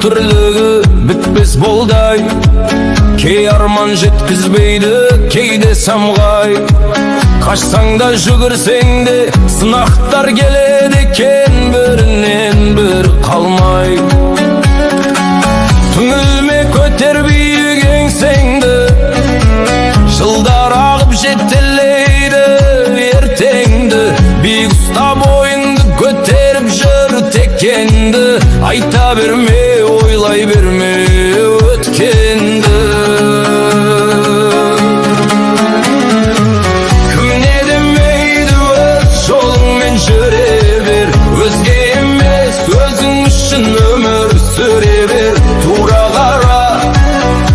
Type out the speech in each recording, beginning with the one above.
тірлігі бітпес болдай. Кей арман жеткізбейді, кейде самғай. Қашсаң да жүгірсең де сынақтар келеді екен, бірінен бір қалмай. Түңілме, көтер биік еңсеңді, жылдар ағып жетелейді ертеңді. Биік ұста бойыңды көтеріп жүр текенді, айта берме, ойлай берме өткенді. Кім не демейді, өз жолыңмен жүре бер. Өзге емес, өзің үшін өмір сүре бер. Тура қара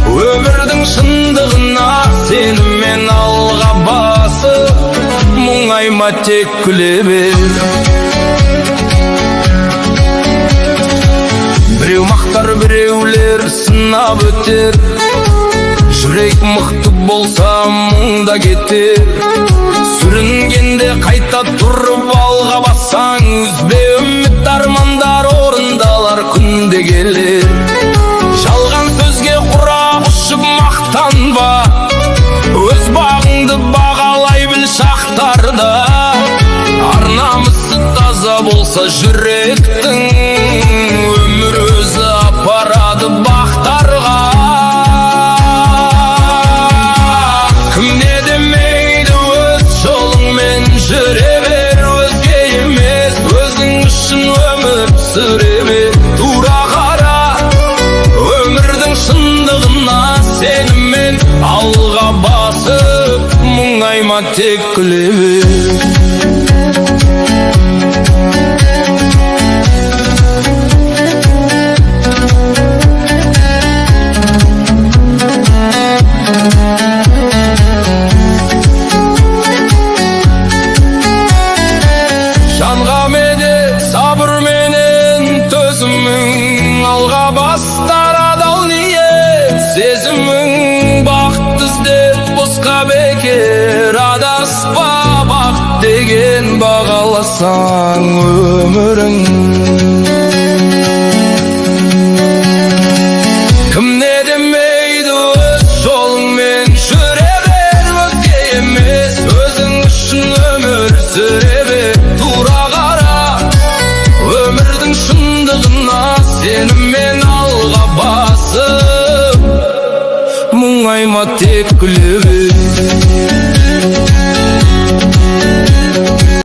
өмірдің шындығына, сенімен алға басып, мұңайма, тек күле бер. Біреу мақтар, біреулер сынап өтер. Жүрек мықты болса мұңда кетер. Сүрінгенде қайта тұрып алға бассаң, үзбе үміт, армандар орындалар күнде келер. Жалған сөзге құрақ ұшып мақтанба, өз бағыңды бағалай біл шақтарда. Ар-намысы таза болса жүректің, өмір өзі апарады бақтарға. Кім не демейді, өз жолыңмен жүре бер. Өзге емес, өзің үшін өмір сүре бер. Тура қара өмірдің шындығына, сенімен алға басып, мұңайма, тек күле бер. Жанға медет, сабыр менен төзімің, алға бастар адал ниет сезімің. Бақыт іздеп босқа бекер адаспа, бақыт деген бағаласаң өмірің. Кім не демейді, өз жолыңмен жүре бер. Өзге емес, өзің үшін өмір сүре